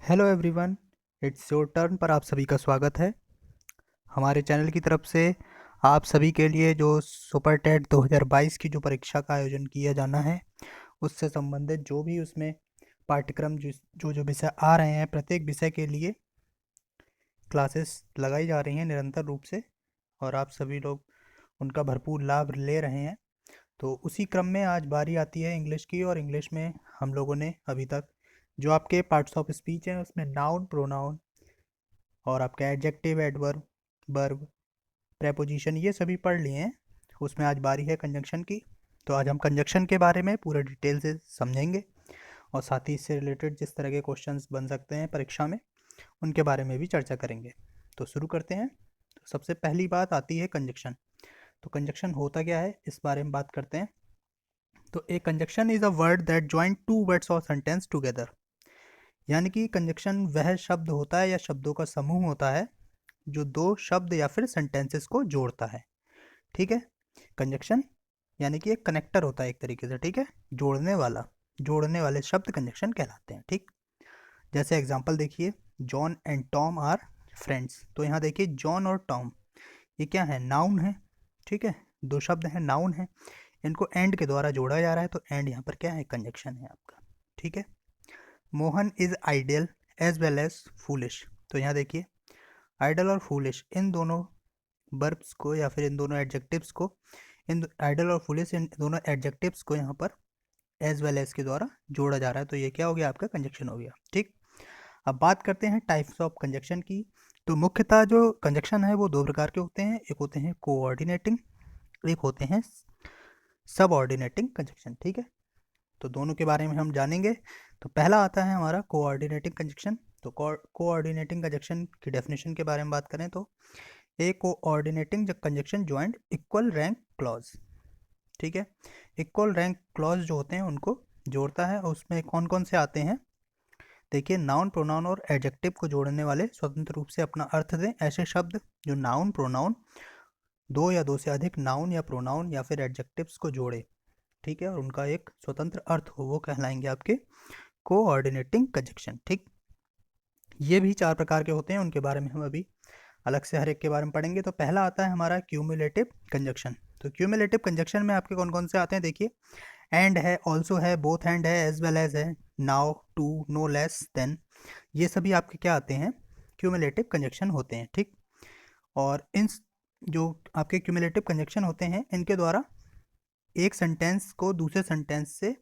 Hello everyone, it's your turn पर आप सभी का स्वागत है हमारे चैनल की तरफ से। आप सभी के लिए जो सुपर टेट 2022 की जो परीक्षा का आयोजन किया जाना है उससे संबंधित जो भी उसमें पाठ्यक्रम जो जो विषय आ रहे हैं, प्रत्येक विषय के लिए क्लासेस लगाई जा रही हैं निरंतर रूप से और आप सभी लोग उनका भरपूर लाभ ले रहे हैं। तो उसी क्रम में आज बारी आती है इंग्लिश की, और इंग्लिश में हम लोगों ने अभी तक जो आपके पार्ट्स ऑफ स्पीच हैं उसमें नाउन, प्रोनाउन और आपका एडजेक्टिव, एडवर्ब, वर्ब, प्रेपोजिशन ये सभी पढ़ लिए हैं। उसमें आज बारी है कंजंक्शन की। तो आज हम कंजंक्शन के बारे में पूरे डिटेल से समझेंगे और साथ ही इससे रिलेटेड जिस तरह के क्वेश्चंस बन सकते हैं परीक्षा में उनके बारे में भी चर्चा करेंगे। तो शुरू करते हैं। तो सबसे पहली बात आती है कंजंक्शन। तो कंजंक्शन होता क्या है इस बारे में बात करते हैं। तो a conjunction is a word that join two words और सेंटेंस टुगेदर। यानी कि कंजंक्शन वह शब्द होता है या शब्दों का समूह होता है जो दो शब्द या फिर सेंटेंसेस को जोड़ता है। ठीक है, कंजंक्शन यानी कि एक कनेक्टर होता है एक तरीके से। ठीक है, जोड़ने वाले शब्द कंजंक्शन कहलाते हैं। ठीक, जैसे एग्जांपल देखिए, John and Tom are friends. तो यहाँ देखिए जॉन और टॉम ये क्या है, नाउन है। ठीक है, दो शब्द हैं, नाउन है, इनको एंड के द्वारा जोड़ा जा रहा है। तो एंड यहाँ पर क्या है, कंजंक्शन है आपका। ठीक है, Mohan is ideal as well as foolish. तो यहाँ देखिए आइडल और फूलिश इन दोनों वर्ब्स को या फिर इन दोनों एडजेक्टिव्स को, इन आइडल और फुलिश इन दोनों एडजेक्टिव्स को यहाँ पर एज वेल एज के द्वारा जोड़ा जा रहा है। तो ये क्या हो गया, आपका कंजक्शन हो गया। ठीक, अब बात करते हैं टाइप्स ऑफ कंजक्शन की। तो मुख्यतः जो कंजक्शन है वो दो प्रकार के होते हैं, एक होते हैं कोऑर्डिनेटिंग, एक होते हैं सबऑर्डिनेटिंग कंजक्शन। ठीक है, तो दोनों के बारे में हम जानेंगे। तो पहला आता है हमारा कोऑर्डिनेटिंग कंजक्शन। तो कोऑर्डिनेटिंग कंजक्शन की डेफिनेशन के बारे में बात करें तो a coordinating conjunction joint equal rank clause. ठीक है, इक्वल रैंक क्लॉज जो होते हैं उनको जोड़ता है। और उसमें कौन कौन से आते हैं, देखिए नाउन, प्रोनाउन और एडजेक्टिव को जोड़ने वाले स्वतंत्र रूप से अपना अर्थ दें ऐसे शब्द जो नाउन, प्रोनाउन, दो या दो से अधिक नाउन या प्रोनाउन या फिर एडजेक्टिव्स को जोड़े। ठीक है, और उनका एक स्वतंत्र अर्थ हो, वो कहलाएंगे आपके कोऑर्डिनेटिंग कंजक्शन। ठीक, ये भी चार प्रकार के होते हैं, उनके बारे में हम अभी अलग से हर एक के बारे में पढ़ेंगे। तो पहला आता है हमारा क्यूमुलेटिव कंजक्शन। तो क्यूमुलेटिव कंजक्शन में आपके कौन कौन से आते हैं, देखिए एंड है, ऑल्सो है, बोथ एंड है, एज वेल एज है, now, too, no less than, ये सभी आपके क्या आते हैं, क्यूमुलेटिव कंजक्शन होते हैं। ठीक, और इन जो आपके क्यूमुलेटिव कंजक्शन होते हैं इनके द्वारा एक सेंटेंस को दूसरे सेंटेंस से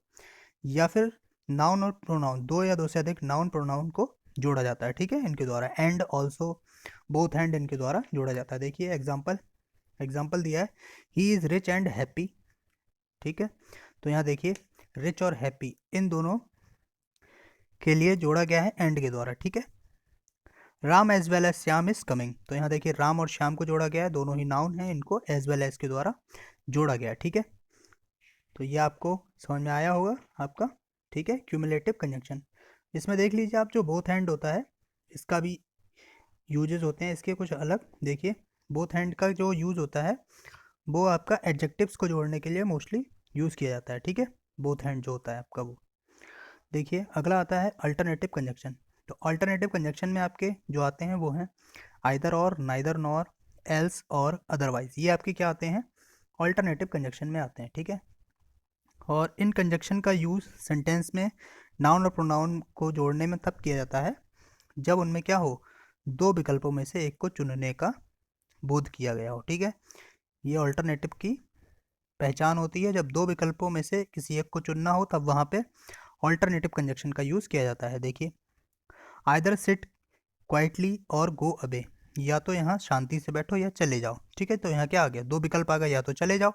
या फिर नाउन और प्रोनाउन, दो या दो से अधिक नाउन प्रोनाउन को जोड़ा जाता है। ठीक है, इनके द्वारा एंड, ऑल्सो, बोथ हैंड इनके द्वारा जोड़ा जाता है। देखिए एग्जाम्पल दिया है, he is rich and happy. ठीक है, तो यहाँ देखिए रिच और हैप्पी इन दोनों के लिए जोड़ा गया है एंड के द्वारा। ठीक है, Ram as well as Shyam is coming. तो यहाँ देखिए राम और श्याम को जोड़ा गया है, दोनों ही नाउन हैं, इनको एज वेल एज के द्वारा जोड़ा गया है। ठीक है, तो ये आपको समझ में आया होगा आपका। ठीक है, क्यूमुलेटिव कंजंक्शन। इसमें देख लीजिए आप, जो बोथ हैंड होता है इसका भी यूजेस होते हैं इसके कुछ अलग। देखिए बोथ हैंड का जो यूज़ होता है वो आपका एडजेक्टिव्स को जोड़ने के लिए मोस्टली यूज़ किया जाता है। ठीक है, बोथ हैंड जो होता है आपका वो। देखिए अगला आता है अल्टरनेटिव कंजक्शन। तो अल्टरनेटिव कंजक्शन में आपके जो आते हैं वो हैं आइदर और, नाइदर नॉर, एल्स और अदरवाइज। ये आपके क्या आते हैं, अल्टरनेटिव कंजक्शन में आते हैं। ठीक है, और इन कंजक्शन का यूज़ सेंटेंस में नाउन और प्रोनाउन को जोड़ने में तब किया जाता है जब उनमें क्या हो, दो विकल्पों में से एक को चुनने का बोध किया गया हो। ठीक है, ये अल्टरनेटिव की पहचान होती है, जब दो विकल्पों में से किसी एक को चुनना हो तब वहाँ पे अल्टरनेटिव कंजक्शन का यूज़ किया जाता है। देखिए आइदर सिट क्वाइटली और गो अवे, या तो यहाँ शांति से बैठो या चले जाओ। ठीक है, तो यहाँ क्या आ गया, दो विकल्प आ गए, या तो चले जाओ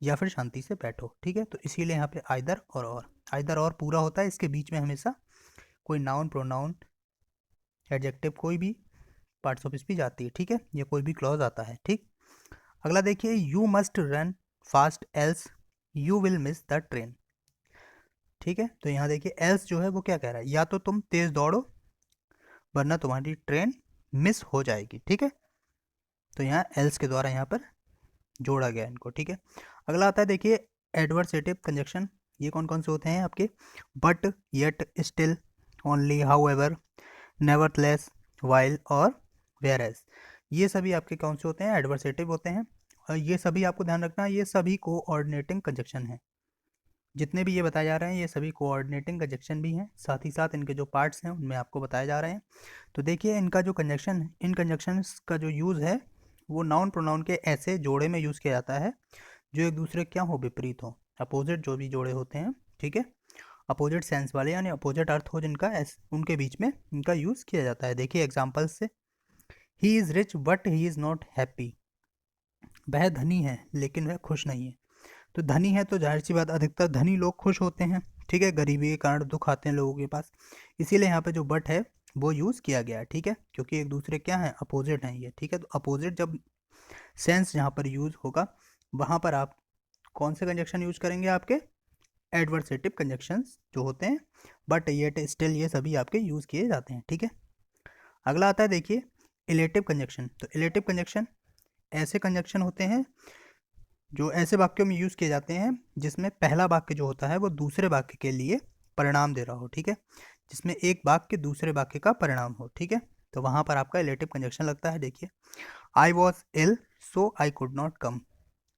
या फिर शांति से बैठो। ठीक है, तो इसीलिए यहाँ पे आइदर और आइदर और पूरा होता है, इसके बीच में हमेशा कोई नाउन, प्रोनाउन, एडजेक्टिव कोई भी पार्ट्स ऑफ स्पीच आती है। ठीक है, ये कोई भी क्लॉज आता है। ठीक, अगला देखिए, you must run fast else you will miss the train. ठीक है, तो यहाँ देखिए एल्स जो है वो क्या कह रहा है, या तो तुम तेज दौड़ो वरना तुम्हारी ट्रेन मिस हो जाएगी। ठीक है, तो यहाँ एल्स के द्वारा यहाँ पर जोड़ा गया इनको। ठीक है, अगला आता है देखिए एडवर्सेटिव कंजक्शन। ये कौन कौन से होते हैं आपके, but, yet, still, only, however, nevertheless, while और वेयरएज। ये सभी आपके कौन से होते हैं? एडवर्सेटिव होते हैं। और ये सभी आपको ध्यान रखना, ये सभी कोऑर्डिनेटिंग कंजक्शन है। जितने भी ये बताए जा रहे हैं ये सभी कोऑर्डिनेटिंग कंजक्शन भी हैं, साथ ही साथ इनके जो पार्ट्स हैं उनमें आपको बताए जा रहे हैं। तो देखिए इनका जो कंजक्शन है, इन कंजक्शंस का जो यूज़ है वो नाउन प्रोनाउन के ऐसे जोड़े में यूज़ किया जाता है जो एक दूसरे क्या हो, विपरीत हो, अपोजिट जो भी जोड़े होते हैं, ठीक है, अपोजिट सेंस वाले यानी अपोजिट अर्थ हो जिनका, उनके बीच में इनका यूज़ किया जाता है। देखिए एग्जाम्पल्स से, he is rich but he is not happy. वह धनी है लेकिन वह खुश नहीं है। तो धनी है तो जाहिर सी बात, अधिकतर धनी लोग खुश होते हैं, ठीक है, गरीबी के कारण दुख आते हैं लोगों के पास, इसीलिए यहाँ पे जो बट है वो यूज़ किया गया है, ठीक है, क्योंकि एक दूसरे क्या है, अपोजिट हैं ये, ठीक है। तो अपोजिट जब सेंस जहाँ पर यूज़ होगा वहाँ पर आप कौन से कंजक्शन यूज करेंगे? आपके एडवर्सेटिव कंजक्शंस जो होते हैं, बट ये स्टिल ये सभी आपके यूज़ किए जाते हैं, ठीक है। अगला आता है देखिए इलेटिव कंजक्शन। तो इलेटिव कंजक्शन ऐसे कंजक्शन होते हैं जो ऐसे वाक्यों में यूज़ किए जाते हैं जिसमें पहला वाक्य जो होता है वो दूसरे वाक्य के लिए परिणाम दे रहा हो, ठीक है, जिसमें एक वाक्य दूसरे वाक्य का परिणाम हो, ठीक है। तो वहाँ पर आपका इलेटिव कंजक्शन लगता है। देखिए I was ill so I could not come.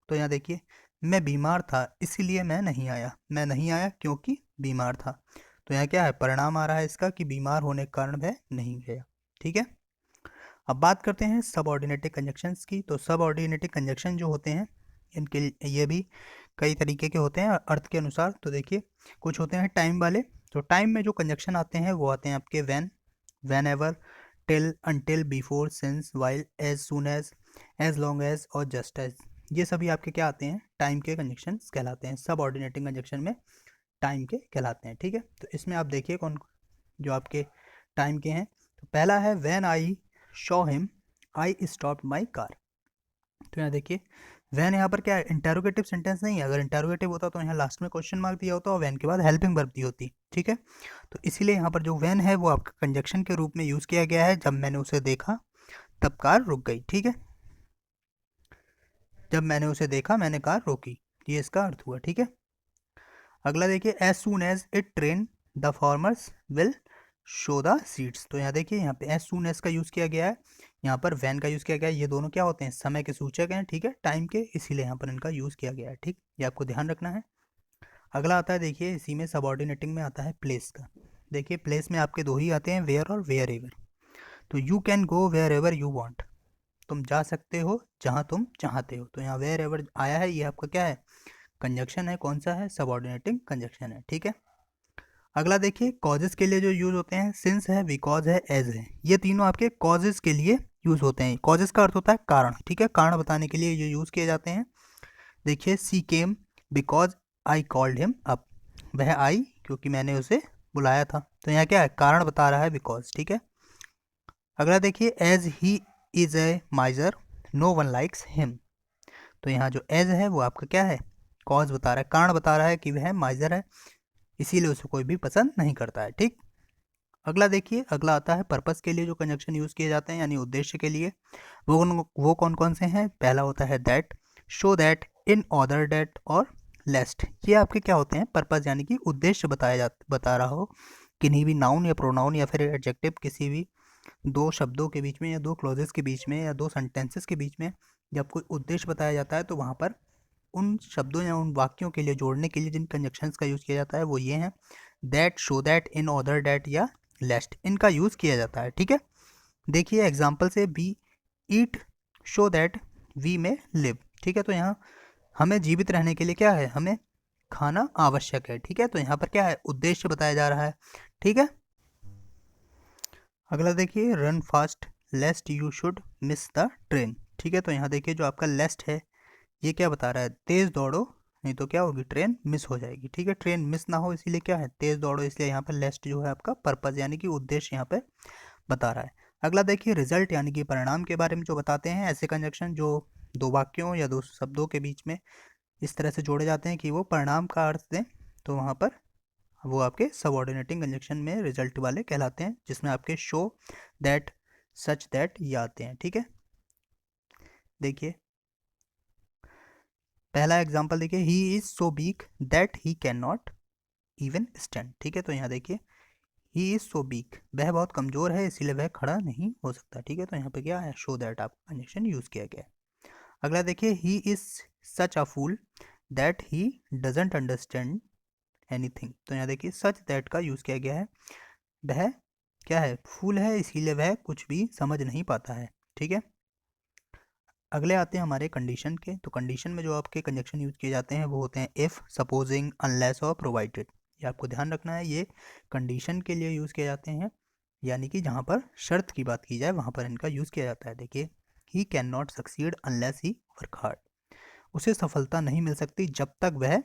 तो यहाँ देखिए मैं बीमार था इसीलिए मैं नहीं आया, मैं नहीं आया क्योंकि बीमार था। तो यहाँ क्या है, परिणाम आ रहा है इसका कि बीमार होने के कारण वह नहीं गया, ठीक है। अब बात करते हैं सबऑर्डिनेटिव कंजक्शंस की। तो सबऑर्डिनेटिव कंजक्शन जो होते हैं इनके ये भी कई तरीके के होते हैं अर्थ के अनुसार। तो देखिए कुछ होते हैं टाइम वाले। तो टाइम में जो कंजक्शन आते हैं वो आते हैं आपके when, whenever, till, until, before, since, while, as soon as long as और जस्ट एज। ये सभी आपके क्या आते हैं, टाइम के कंजक्शन कहलाते हैं, सबऑर्डिनेटिंग कंजक्शन में टाइम के कहलाते हैं, ठीक है। तो इसमें आप देखिए कौन जो आपके टाइम के हैं। तो पहला है when I Shaw him I stop my car. तो यहाँ देखिए वैन यहाँ पर क्या है, इंटेरोगेटिव सेंटेंस नहीं है। अगर इंटेरोगेटिव होता तो यहाँ लास्ट में क्वेश्चन मार्क दिया होता और वैन के बाद हेल्पिंग वर्ब दी होती, ठीक है। तो इसीलिए यहाँ पर जो वैन है वो आपका कंजक्शन के रूप में यूज़ किया गया है। जब मैंने उसे देखा तब कार रुक गई, ठीक है, जब मैंने उसे देखा मैंने कार रोकी, ये इसका अर्थ हुआ, ठीक है। अगला देखिए as soon as it train the farmers will show the seeds. तो यहाँ देखिए यहाँ पे एज सून एज का यूज़ किया गया है, यहाँ पर वैन का यूज़ किया गया है। ये दोनों क्या होते हैं, समय के सूचक हैं, ठीक है, टाइम के, इसीलिए यहाँ पर इनका यूज़ किया गया है, ठीक, ये आपको ध्यान रखना है। अगला आता है देखिए इसी में सबऑर्डिनेटिंग में आता है प्लेस का। देखिए प्लेस में आपके दो ही आते हैं, वेयर और वेयर एवर। तो you can go wherever you want, तुम जा सकते हो जहाँ तुम चाहते हो। तो यहाँ वेयर एवर आया है, ये आपका क्या है, कंजक्शन है, कौन सा है, सबऑर्डिनेटिंग कंजक्शन है, ठीक है। अगला देखिए कॉजेस के लिए जो यूज़ होते हैं, सिंस है, बिकॉज है, एज है, ये तीनों आपके कॉजेस के लिए यूज़ होते हैं। कॉजेस का अर्थ होता है कारण, ठीक है, कारण बताने के लिए ये यूज़ किए जाते हैं। देखिए she came because I called him up, वह आई क्योंकि मैंने उसे बुलाया था। तो यहाँ क्या है, कारण बता रहा है, बिकॉज, ठीक है। अगला देखिए as he is a miser no one likes him. तो यहाँ जो एज है वो आपका क्या है, कॉज बता रहा है, कारण बता रहा है कि वह माइजर है, इसीलिए उसे कोई भी पसंद नहीं करता है, ठीक। अगला देखिए अगला आता है पर्पस के लिए जो कंजक्शन यूज़ किए जाते हैं यानी उद्देश्य के लिए। वो कौन कौन से हैं? पहला होता है that, show that, in order that और लेस्ट। ये आपके क्या होते हैं, पर्पस यानी कि उद्देश्य बता रहा हो, किन्हीं भी नाउन या प्रोनाउन या फिर एडजेक्टिव किसी भी दो शब्दों के बीच में या दो क्लॉजेस के बीच में या दो सेंटेंसेस के बीच में जब कोई उद्देश्य बताया जाता है तो वहाँ पर उन शब्दों या उन वाक्यों के लिए जोड़ने के लिए जिन कंजक्शंस का यूज़ किया जाता है वो ये हैं, that, show that, in order that या लेस्ट, इनका यूज़ किया जाता है, ठीक है। देखिए एग्जाम्पल से we eat so that we may live, ठीक है। तो यहाँ हमें जीवित रहने के लिए क्या है, हमें खाना आवश्यक है, ठीक है। तो यहाँ पर क्या है, उद्देश्य बताया जा रहा है, ठीक है। अगला देखिए run fast लेस्ट you should miss the train, ठीक है। तो यहाँ देखिए जो आपका लेस्ट है ये क्या बता रहा है, तेज़ दौड़ो नहीं तो क्या होगी, ट्रेन मिस हो जाएगी, ठीक है, ट्रेन मिस ना हो इसीलिए क्या है, तेज़ दौड़ो, इसलिए यहाँ पर लेस्ट जो है आपका पर्पज़ यानी कि उद्देश्य यहाँ पे बता रहा है। अगला देखिए रिजल्ट यानी कि परिणाम के बारे में जो बताते हैं, ऐसे कंजक्शन जो दो वाक्यों या दो शब्दों के बीच में इस तरह से जोड़े जाते हैं कि वो परिणाम का अर्थ दें, तो वहाँ पर वो आपके सबऑर्डिनेटिंग कंजक्शन में रिजल्ट वाले कहलाते हैं, जिसमें आपके शो, दैट, सच, दैट ये आते हैं, ठीक है। देखिए पहला एग्जाम्पल देखिए he is so weak that he can not even stand, ठीक है। तो यहाँ देखिए ही इज़ सो वीक, वह बहुत कमज़ोर है इसीलिए वह खड़ा नहीं हो सकता। ठीक है, तो यहाँ पे क्या है, शो दैट आपका कंजक्शन यूज़ किया गया है। अगला देखिए, he is such a fool that he doesn't understand anything. तो यहाँ देखिए सच दैट का यूज़ किया गया है, वह क्या है, फूल है इसीलिए वह कुछ भी समझ नहीं पाता है। ठीक है, अगले आते हैं हमारे कंडीशन के। तो कंडीशन में जो आपके कंजक्शन यूज़ किए जाते हैं वो होते हैं इफ़, सपोजिंग, अनलेस और प्रोवाइडेड। ये आपको ध्यान रखना है, ये कंडीशन के लिए यूज़ किए जाते हैं, यानी कि जहाँ पर शर्त की बात की जाए वहाँ पर इनका यूज़ किया जाता है। देखिए, he can not succeed unless he work hard, उसे सफलता नहीं मिल सकती जब तक वह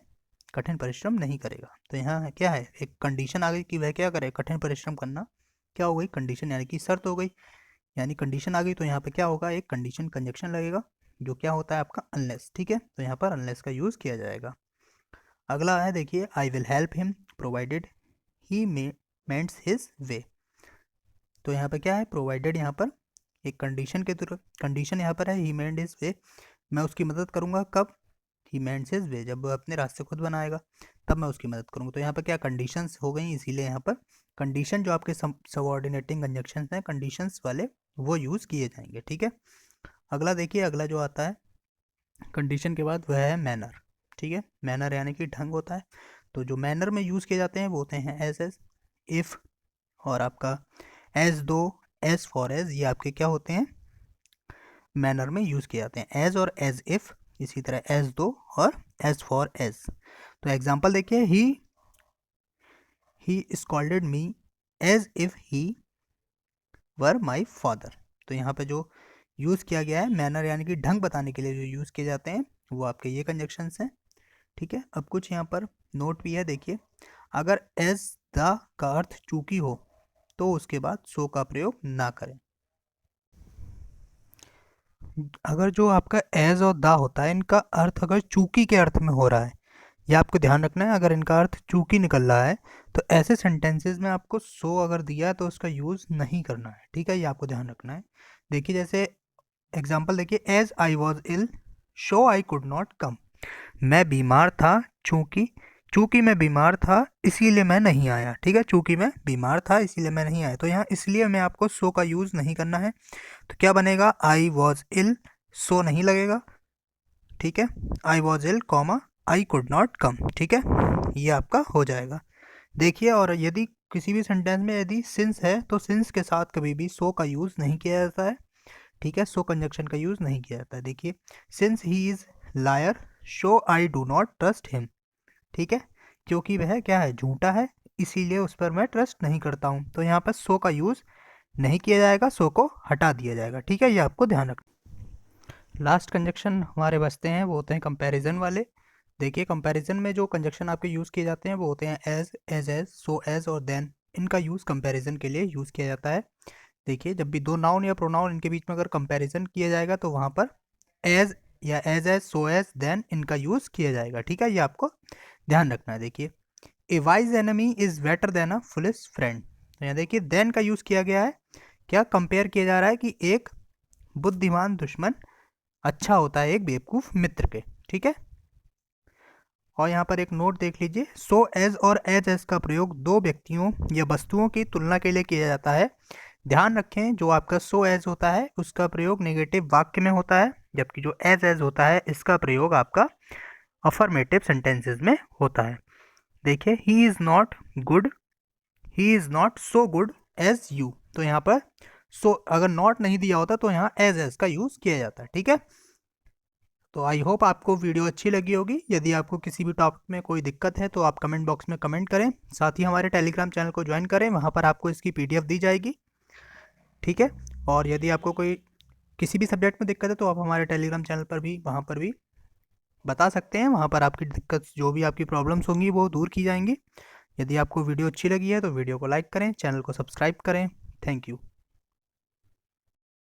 कठिन परिश्रम नहीं करेगा। तो यहाँ क्या है, एक कंडीशन आ गई कि वह क्या करे, कठिन परिश्रम करना। क्या हो गई, कंडीशन यानी कि शर्त हो गई, यानी कंडीशन आ गई। तो यहाँ पे क्या होगा, एक कंडीशन कंजक्शन लगेगा जो क्या होता है आपका अनलेस। ठीक है, तो यहाँ पर अनलेस का यूज़ किया जाएगा। अगला है देखिए, I will help him provided he mends his way. तो यहाँ पे क्या है, प्रोवाइडेड यहाँ पर एक कंडीशन के थ्रू, कंडीशन यहाँ पर है ही मेंट हिज वे, मैं उसकी मदद करूँगा कब, ही मेंट्स हिज वे, जब वो अपने रास्ते खुद बनाएगा तब मैं उसकी मदद करूँगा। तो यहाँ पर क्या कंडीशंस हो गई, इसीलिए यहाँ पर कंडीशन जो आपके सबऑर्डिनेटिंग कंजक्शंस हैं कंडीशंस वाले वो यूज़ किए जाएंगे। ठीक है, अगला देखिए, अगला जो आता है कंडीशन के बाद वह है मैनर। ठीक है, मैनर यानी कि ढंग होता है। तो जो मैनर में यूज़ किए जाते हैं वो होते हैं एज, इफ़ और आपका एज दो, एज फॉर एज, ये आपके क्या होते हैं, मैनर में यूज़ किए जाते हैं, एज और एज इफ़, इसी तरह एज दो और एज फॉर एज। तो एग्जांपल देखिए, he scolded me as if he were my father. तो यहाँ पे जो यूज़ किया गया है मैनर यानी कि ढंग बताने के लिए जो यूज़ किए जाते हैं वो आपके ये कंजक्शंस हैं। ठीक है, अब कुछ यहाँ पर नोट भी है, देखिए, अगर एज द का अर्थ चूंकि हो तो उसके बाद सो का प्रयोग ना करें। अगर जो आपका एज और द होता है इनका अर्थ अगर चूंकि के अर्थ में हो रहा है, ये आपको ध्यान रखना है, अगर इनका अर्थ चूंकि निकल रहा है तो ऐसे सेंटेंसेस में आपको सो अगर दिया है तो उसका यूज़ नहीं करना है। ठीक है, ये आपको ध्यान रखना है। देखिए जैसे एग्जाम्पल देखिए, as I was ill so I could not come, मैं बीमार था चूंकि, चूंकि मैं बीमार था इसीलिए मैं नहीं आया। ठीक है, चूंकि मैं बीमार था इसीलिए मैं नहीं आया, तो यहाँ इसलिए में आपको सो का यूज़ नहीं करना है। तो क्या बनेगा, आई वॉज इल, सो नहीं लगेगा। ठीक है, I was ill comma I could not come. ठीक है, ये आपका हो जाएगा। देखिए, और यदि किसी भी सेंटेंस में यदि सिंस है तो सिंस के साथ कभी भी सो का यूज़ नहीं किया जाता है। ठीक है, सो कंजक्शन का यूज़ नहीं किया जाता है। देखिए, since he is liar so I do not trust him. ठीक है, क्योंकि वह क्या है, झूठा है इसीलिए उस पर मैं ट्रस्ट नहीं करता हूँ। तो यहाँ पर सो का यूज़ नहीं किया जाएगा, सो को हटा दिया जाएगा। ठीक है, ये आपको ध्यान रखना। लास्ट कंजक्शन हमारे बचते हैं वो होते हैं कंपैरिजन वाले। देखिए, कंपैरिजन में जो कंजक्शन आपके यूज़ किए जाते हैं वो होते हैं एज, एज, सो एज और देन। इनका यूज़ कंपैरिजन के लिए यूज़ किया जाता है। देखिए, जब भी दो नाउन या प्रोनाउन इनके बीच में अगर कंपैरिजन किया जाएगा तो वहाँ पर एज या एज, सो एज, देन इनका यूज़ किया जाएगा। ठीक है, ये आपको ध्यान रखना है। देखिए, ए wise enemy is better than a foolish friend. तो यहाँ देखिए देन का यूज़ किया गया है, क्या कंपेयर किया जा रहा है कि एक बुद्धिमान दुश्मन अच्छा होता है एक बेवकूफ़ मित्र के। ठीक है, और यहाँ पर एक नोट देख लीजिए, सो एज और एज एज का प्रयोग दो व्यक्तियों या वस्तुओं की तुलना के लिए किया जाता है। ध्यान रखें, जो आपका सो एज होता है उसका प्रयोग नेगेटिव वाक्य में होता है, जबकि जो एज होता है इसका प्रयोग आपका अफर्मेटिव सेंटेंसेस में होता है। देखिए, he is not good, he is not so good as you. तो यहाँ पर सो अगर नॉट नहीं दिया होता तो यहाँ एज का यूज़ किया जाता है। ठीक है, तो आई होप आपको वीडियो अच्छी लगी होगी। यदि आपको किसी भी टॉपिक में कोई दिक्कत है तो आप कमेंट बॉक्स में कमेंट करें, साथ ही हमारे टेलीग्राम चैनल को ज्वाइन करें, वहाँ पर आपको इसकी PDF दी जाएगी। ठीक है, और यदि आपको कोई किसी भी सब्जेक्ट में दिक्कत है तो आप हमारे टेलीग्राम चैनल पर भी वहाँ पर भी बता सकते हैं, वहाँ पर आपकी दिक्कत जो भी आपकी प्रॉब्लम्स होंगी वो दूर की जाएंगी। यदि आपको वीडियो अच्छी लगी है तो वीडियो को लाइक करें, चैनल को सब्सक्राइब करें। Thank you.